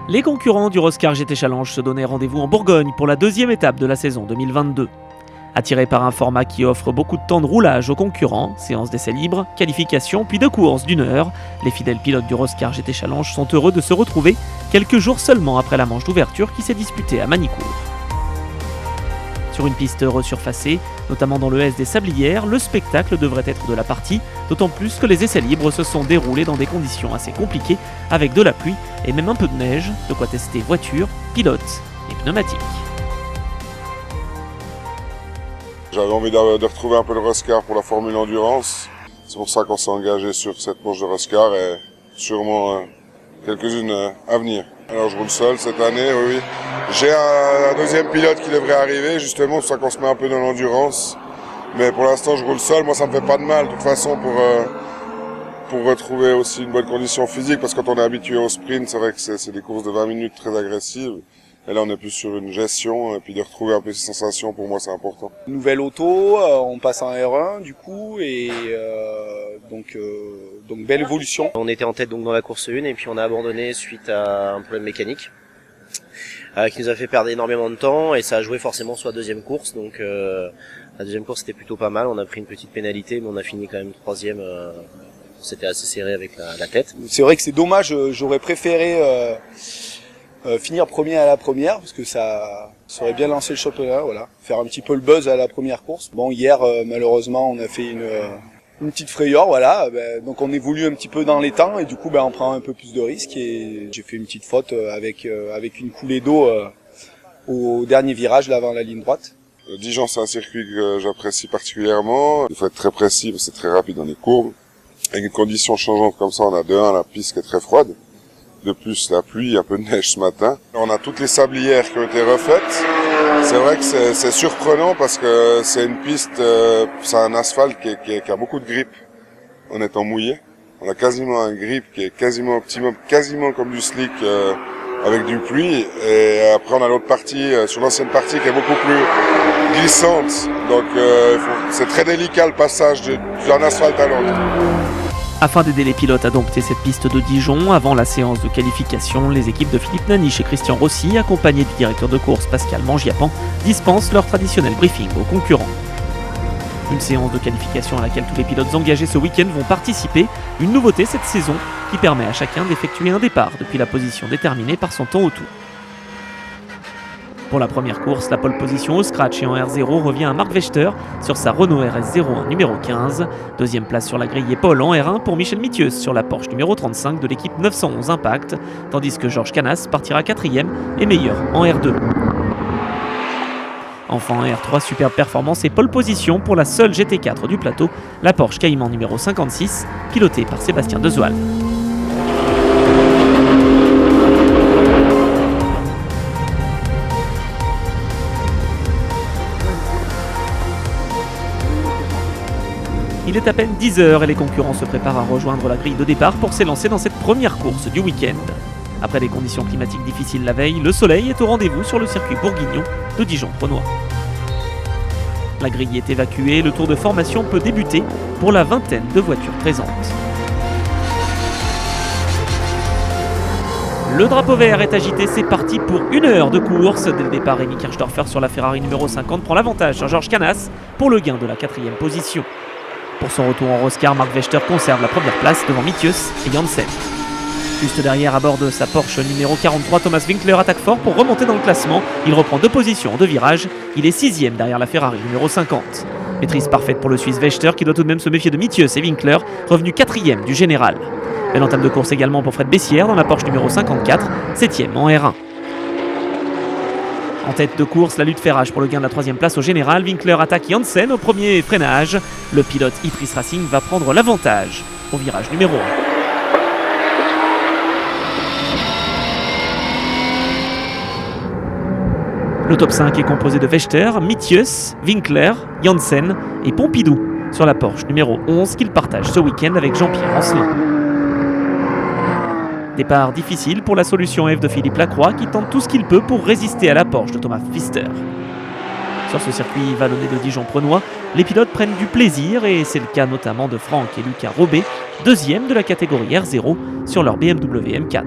Les concurrents du Roscar GT Challenge se donnaient rendez-vous en Bourgogne pour la deuxième étape de la saison 2022. Attirés par un format qui offre beaucoup de temps de roulage aux concurrents, séance d'essais libres, qualification puis de courses d'1 heure, les fidèles pilotes du Roscar GT Challenge sont heureux de se retrouver quelques jours seulement après la manche d'ouverture qui s'est disputée à Magny-Cours. Sur une piste resurfacée, notamment dans le S des Sablières, le spectacle devrait être de la partie, d'autant plus que les essais libres se sont déroulés dans des conditions assez compliquées, avec de la pluie et même un peu de neige, de quoi tester voiture, pilote et pneumatique. J'avais envie de retrouver un peu le Roscar pour la Formule Endurance. C'est pour ça qu'on s'est engagé sur cette manche de Roscar et sûrement quelques-unes à venir. Alors je roule seul cette année, oui. J'ai un deuxième pilote qui devrait arriver, justement, c'est pour ça qu'on se met un peu dans l'endurance. Mais pour l'instant, je roule seul. Moi, ça me fait pas de mal, de toute façon, pour retrouver aussi une bonne condition physique. Parce que quand on est habitué au sprint, c'est vrai que c'est des courses de 20 minutes très agressives. Et là, on est plus sur une gestion. Et puis de retrouver un peu ces sensations, pour moi, c'est important. Nouvelle auto, on passe en R1, du coup, et donc belle évolution. On était en tête donc dans la course 1 et puis on a abandonné suite à un problème mécanique qui nous a fait perdre énormément de temps et ça a joué forcément sur la deuxième course. Donc la deuxième course c'était plutôt pas mal, on a pris une petite pénalité mais on a fini quand même troisième, c'était assez serré avec la tête. C'est vrai que c'est dommage, j'aurais préféré finir premier à la première parce que ça aurait bien lancé le championnat, voilà, faire un petit peu le buzz à la première course. Bon, hier malheureusement on a fait une petite frayeur, voilà, donc on évolue un petit peu dans les temps et du coup on prend un peu plus de risques et j'ai fait une petite faute avec une coulée d'eau au dernier virage là avant la ligne droite. Dijon, c'est un circuit que j'apprécie particulièrement. Il faut être très précis parce que c'est très rapide dans les courbes. Avec une condition changeante comme ça, on a de 1 la piste qui est très froide. De plus, la pluie, un peu de neige ce matin. On a toutes les sablières qui ont été refaites. C'est vrai que c'est surprenant parce que c'est une piste, c'est un asphalte qui a beaucoup de grippe en étant mouillé. On a quasiment un grip qui est quasiment optimum, quasiment comme du slick avec du pluie. Et après on a l'autre partie, sur l'ancienne partie qui est beaucoup plus glissante. Donc c'est très délicat le passage d'un asphalte à l'autre. Afin d'aider les pilotes à dompter cette piste de Dijon, avant la séance de qualification, les équipes de Philippe Naniche et Christian Rossi, accompagnés du directeur de course Pascal Mangiapan, dispensent leur traditionnel briefing aux concurrents. Une séance de qualification à laquelle tous les pilotes engagés ce week-end vont participer, une nouveauté cette saison qui permet à chacun d'effectuer un départ depuis la position déterminée par son temps au tour. Pour la première course, la pole position au scratch et en R0 revient à Marc Vechter sur sa Renault RS01 numéro 15. Deuxième place sur la grille et pole en R1 pour Michel Mithieu sur la Porsche numéro 35 de l'équipe 911 Impact, tandis que Georges Canas partira quatrième et meilleur en R2. Enfin en R3, superbe performance et pole position pour la seule GT4 du plateau, la Porsche Cayman numéro 56, pilotée par Sébastien Dezoal. Il est à peine 10h et les concurrents se préparent à rejoindre la grille de départ pour s'élancer dans cette première course du week-end. Après des conditions climatiques difficiles la veille, le soleil est au rendez-vous sur le circuit bourguignon de Dijon-Prenois. La grille est évacuée et le tour de formation peut débuter pour la vingtaine de voitures présentes. Le drapeau vert est agité, c'est parti pour 1 heure de course. Dès le départ, Rémi Kirchdorfer sur la Ferrari numéro 50 prend l'avantage sur Georges Canas pour le gain de la 4e position. Pour son retour en Roscar, Marc Vechter conserve la première place devant Mithieu et Janssen. Juste derrière, à bord de sa Porsche numéro 43, Thomas Winkler attaque fort pour remonter dans le classement. Il reprend 2 positions en 2 virages. Il est 6e derrière la Ferrari numéro 50. Maîtrise parfaite pour le Suisse Vechter qui doit tout de même se méfier de Mithieu et Winkler, revenu 4e du général. Belle entame de course également pour Fred Bessières dans la Porsche numéro 54, 7e en R1. En tête de course, la lutte fait rage pour le gain de la 3e place au général. Winkler attaque Janssen au premier freinage. Le pilote Itris Racing va prendre l'avantage au virage numéro 1. Le top 5 est composé de Vechter, Mithieu, Winkler, Janssen et Pompidou sur la Porsche numéro 11 qu'il partage ce week-end avec Jean-Pierre Ancelin. Départ difficile pour la solution F de Philippe Lacroix qui tente tout ce qu'il peut pour résister à la Porsche de Thomas Pfister. Sur ce circuit vallonné de Dijon-Prenois, les pilotes prennent du plaisir et c'est le cas notamment de Franck et Lucas Robet, 2e de la catégorie R0 sur leur BMW M4.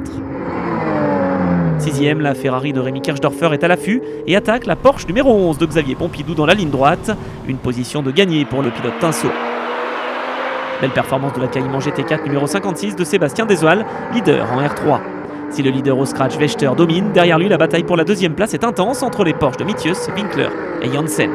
6e, la Ferrari de Rémi Kirchdorfer est à l'affût et attaque la Porsche numéro 11 de Xavier Pompidou dans la ligne droite. Une position de gagné pour le pilote Tinsault. Belle performance de la Cayman GT4 numéro 56 de Sébastien Desoal, leader en R3. Si le leader au scratch Vechter domine, derrière lui la bataille pour la deuxième place est intense entre les Porsche de Mithius, Winkler et Janssen.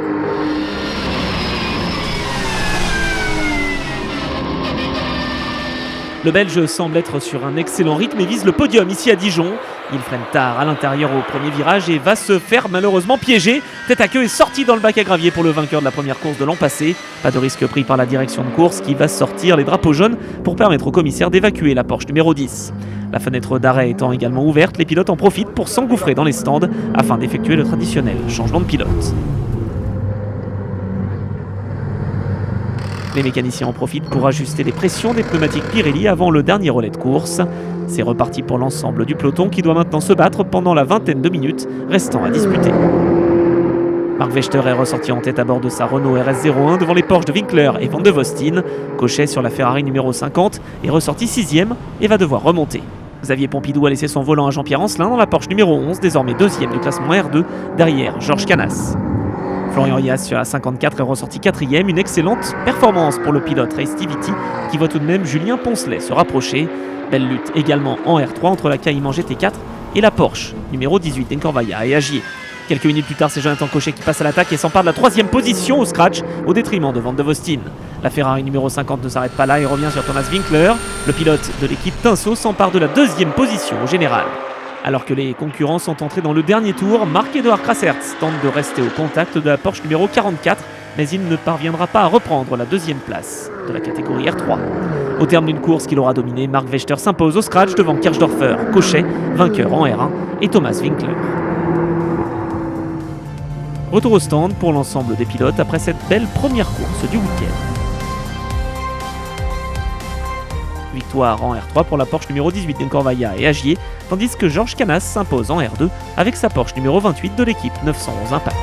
Le Belge semble être sur un excellent rythme et vise le podium ici à Dijon. Il freine tard à l'intérieur au premier virage et va se faire malheureusement piéger. Tête à queue est sorti dans le bac à gravier pour le vainqueur de la première course de l'an passé. Pas de risque pris par la direction de course qui va sortir les drapeaux jaunes pour permettre au commissaire d'évacuer la Porsche numéro 10. La fenêtre d'arrêt étant également ouverte, les pilotes en profitent pour s'engouffrer dans les stands afin d'effectuer le traditionnel changement de pilote. Les mécaniciens en profitent pour ajuster les pressions des pneumatiques Pirelli avant le dernier relais de course. C'est reparti pour l'ensemble du peloton qui doit maintenant se battre pendant la vingtaine de minutes restant à disputer. Marc Vechter est ressorti en tête à bord de sa Renault RS01 devant les Porsche de Winkler et Van de Vostin. Cochet sur la Ferrari numéro 50 est ressorti 6e et va devoir remonter. Xavier Pompidou a laissé son volant à Jean-Pierre Ancelin dans la Porsche numéro 11, désormais 2e du classement R2, derrière Georges Canas. Florian Hias sur la 54 est ressorti 4e, une excellente performance pour le pilote Ray Stiviti qui voit tout de même Julien Poncelet se rapprocher. Belle lutte également en R3 entre la Cayman GT4 et la Porsche numéro 18 d'Encorvaya et Agier. Quelques minutes plus tard, c'est Jonathan Cochet qui passe à l'attaque et s'empare de la 3e position au scratch au détriment de Van de Vostin. La Ferrari numéro 50 ne s'arrête pas là et revient sur Thomas Winkler. Le pilote de l'équipe Tinsault s'empare de la 2e position au général. Alors que les concurrents sont entrés dans le dernier tour, Marc-Edouard Crassertz tente de rester au contact de la Porsche numéro 44, mais il ne parviendra pas à reprendre la 2e place de la catégorie R3. Au terme d'une course qu'il aura dominée, Marc Vechter s'impose au scratch devant Kirchdorfer, Cochet, vainqueur en R1, et Thomas Winkler. Retour au stand pour l'ensemble des pilotes après cette belle première course du week-end. Victoire en R3 pour la Porsche numéro 18 d'Encorvaya et Agier, tandis que Georges Canas s'impose en R2 avec sa Porsche numéro 28 de l'équipe 911 Impact.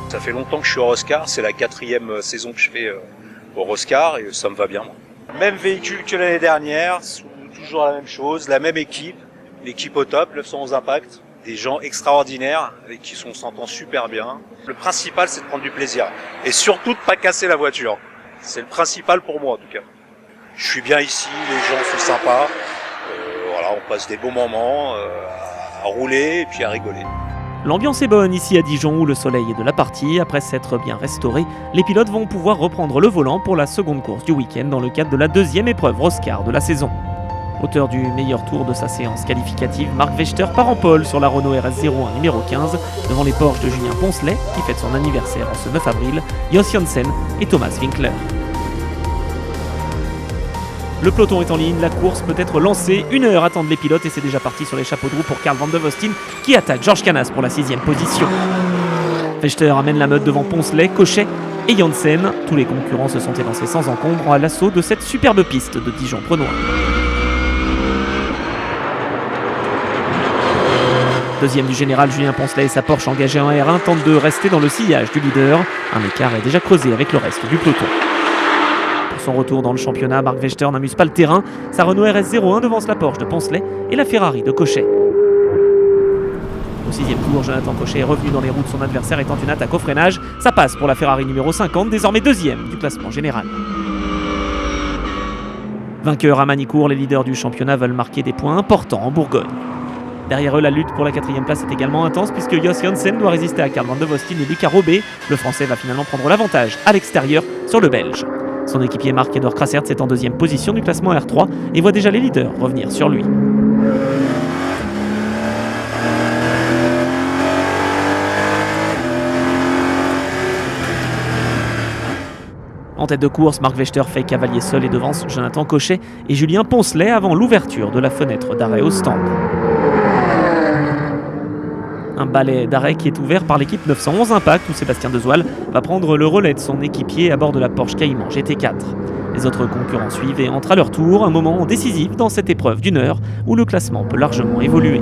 Ça fait longtemps que je suis au Roscar, c'est la 4e saison que je fais au Roscar et ça me va bien. Même véhicule que l'année dernière, toujours la même chose, la même équipe, l'équipe au top, 911 Impact. Des gens extraordinaires avec qui on s'entend super bien. Le principal, c'est de prendre du plaisir. Et surtout de pas casser la voiture. C'est le principal pour moi, en tout cas. Je suis bien ici, les gens sont sympas. Voilà, on passe des bons moments à rouler et puis à rigoler. L'ambiance est bonne ici à Dijon où le soleil est de la partie. Après s'être bien restauré, les pilotes vont pouvoir reprendre le volant pour la seconde course du week-end dans le cadre de la 2e épreuve Roscar de la saison. Auteur du meilleur tour de sa séance qualificative, Marc Vechter part en pole sur la Renault RS01 numéro 15 devant les Porsche de Julien Poncelet qui fête son anniversaire en ce 9 avril, Jos Janssen et Thomas Winkler. Le peloton est en ligne, la course peut être lancée, 1 heure attendent les pilotes et c'est déjà parti sur les chapeaux de roue pour Karl Van de Vostin qui attaque Georges Canas pour la 6e position. Vechter amène la meute devant Poncelet, Cochet et Janssen. Tous les concurrents se sont élancés sans encombre à l'assaut de cette superbe piste de Dijon-Prenois. Deuxième du général, Julien Poncelet et sa Porsche engagée en R1 tentent de rester dans le sillage du leader. Un écart est déjà creusé avec le reste du peloton. Pour son retour dans le championnat, Marc Vechter n'amuse pas le terrain. Sa Renault RS01 devance la Porsche de Poncelet et la Ferrari de Cochet. Au 6e tour, Jonathan Cochet est revenu dans les roues de son adversaire et tente une attaque au freinage. Ça passe pour la Ferrari numéro 50, désormais 2e du classement général. Vainqueurs à Manicourt, les leaders du championnat veulent marquer des points importants en Bourgogne. Derrière eux, la lutte pour la 4e place est également intense puisque Jos Janssen doit résister à Karl Van de Vostin et Lucas Robé. Le Français va finalement prendre l'avantage à l'extérieur sur le Belge. Son équipier Marc-Edouard Crassertz est en 2e position du classement R3 et voit déjà les leaders revenir sur lui. En tête de course, Marc Vechter fait cavalier seul et devance Jonathan Cochet et Julien Poncelet avant l'ouverture de la fenêtre d'arrêt au stand. Un balai d'arrêt qui est ouvert par l'équipe 911 Impact où Sébastien Desoal va prendre le relais de son équipier à bord de la Porsche Cayman GT4. Les autres concurrents suivent et entrent à leur tour, un moment décisif dans cette épreuve d'1 heure où le classement peut largement évoluer.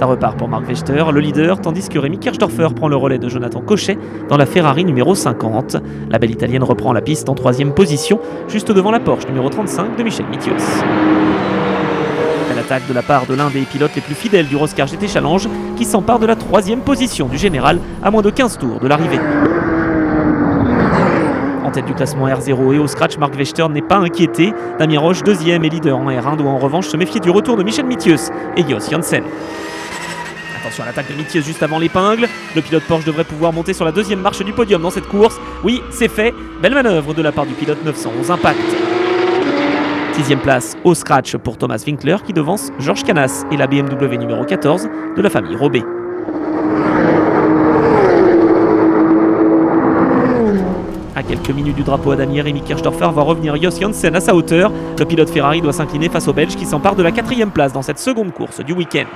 Ça repart pour Marc Vechter, le leader, tandis que Rémi Kirchdorfer prend le relais de Jonathan Cochet dans la Ferrari numéro 50. La belle italienne reprend la piste en 3e position, juste devant la Porsche numéro 35 de Michel Mithius. Belle attaque de la part de l'un des pilotes les plus fidèles du Roscar GT Challenge, qui s'empare de la 3e position du général à moins de 15 tours de l'arrivée. En tête du classement R0 et au scratch, Marc Vechter n'est pas inquiété. Damien Roche, 2e et leader en R1, doit en revanche se méfier du retour de Michel Mithius et Jos Janssen. Attention à l'attaque de Mithius juste avant l'épingle. Le pilote Porsche devrait pouvoir monter sur la 2e marche du podium dans cette course. Oui, c'est fait. Belle manœuvre de la part du pilote 911 Impact. 6e place au scratch pour Thomas Winkler qui devance Georges Canas et la BMW numéro 14 de la famille Robé. À quelques minutes du drapeau à damier, Rémi Kirchdorfer va revenir Jos Janssen à sa hauteur. Le pilote Ferrari doit s'incliner face au Belge qui s'empare de la 4e place dans cette seconde course du week-end.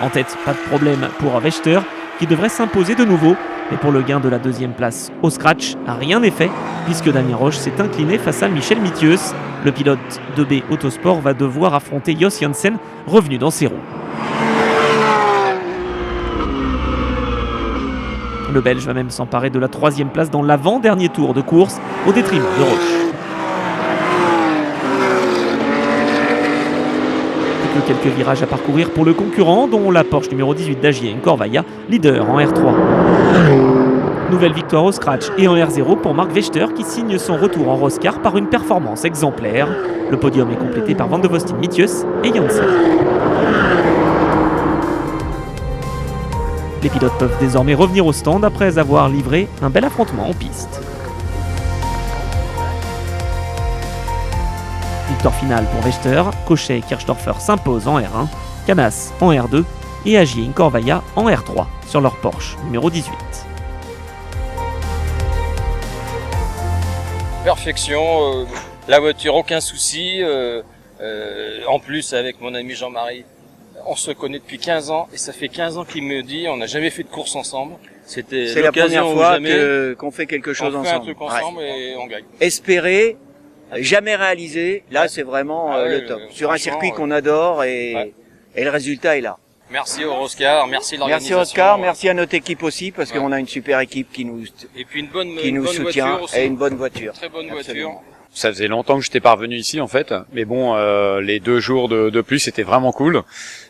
En tête, pas de problème pour Vechter qui devrait s'imposer de nouveau. Mais pour le gain de la 2e place au scratch, rien n'est fait puisque Damien Roche s'est incliné face à Michel Mithius. Le pilote 2B Autosport va devoir affronter Jos Janssen revenu dans ses roues. Le Belge va même s'emparer de la 3e place dans l'avant-dernier tour de course au détriment de Roche. Plus que quelques virages à parcourir pour le concurrent, dont la Porsche numéro 18 d'Agien Corvaya, leader en R3. Nouvelle victoire au scratch et en R0 pour Marc Vechter qui signe son retour en Roscar par une performance exemplaire. Le podium est complété par Van de Vostin, Mithius et Janssen. Les pilotes peuvent désormais revenir au stand après avoir livré un bel affrontement en piste. Victoire finale pour Vechter, Cochet et Kirchdorfer s'imposent en R1, Canas en R2 et Agien Corvaya en R3 sur leur Porsche numéro 18. Perfection, la voiture aucun souci, en plus avec mon ami Jean-Marie. On se connaît depuis 15 ans et ça fait 15 ans qu'il me dit on n'a jamais fait de course ensemble. C'est la première fois qu'on fait quelque chose ensemble. On fait un truc ensemble et on gagne. Espérer, jamais réaliser, là c'est vraiment le top. Sur un circuit qu'on adore et le résultat est là. Merci au Roscar, merci l'organisation. Merci Roscar, merci à notre équipe aussi parce qu'on a une super équipe qui nous soutient et une bonne voiture. Très bonne voiture. Ça faisait longtemps que j'étais pas revenu ici en fait, mais bon, les 2 jours de plus c'était vraiment cool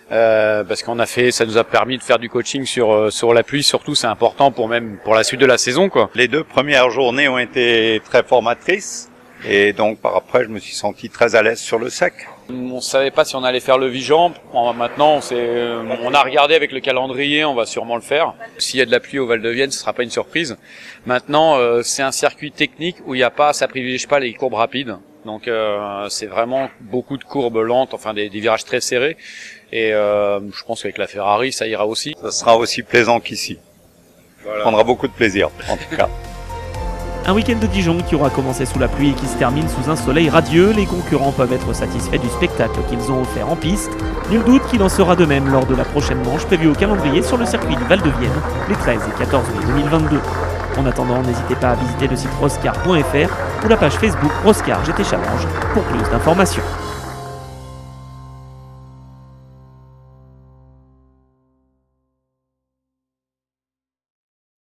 parce ça nous a permis de faire du coaching sur la pluie. Surtout, c'est important pour la suite de la saison quoi. Les 2 premières journées ont été très formatrices et donc par après je me suis senti très à l'aise sur le sec. On savait pas si on allait faire le Vigan. Maintenant, on a regardé avec le calendrier, on va sûrement le faire. S'il y a de la pluie au Val de Vienne, ce sera pas une surprise. Maintenant, c'est un circuit technique où ça privilégie pas les courbes rapides. Donc, c'est vraiment beaucoup de courbes lentes, enfin des virages très serrés. Et je pense qu'avec la Ferrari, ça ira aussi. Ça sera aussi plaisant qu'ici. Voilà. On prendra beaucoup de plaisir, en tout cas. Un week-end de Dijon qui aura commencé sous la pluie et qui se termine sous un soleil radieux. Les concurrents peuvent être satisfaits du spectacle qu'ils ont offert en piste. Nul doute qu'il en sera de même lors de la prochaine manche prévue au calendrier sur le circuit du Val de Vienne les 13 et 14 mai 2022. En attendant, n'hésitez pas à visiter le site roscar.fr ou la page Facebook Roscar GT Challenge pour plus d'informations.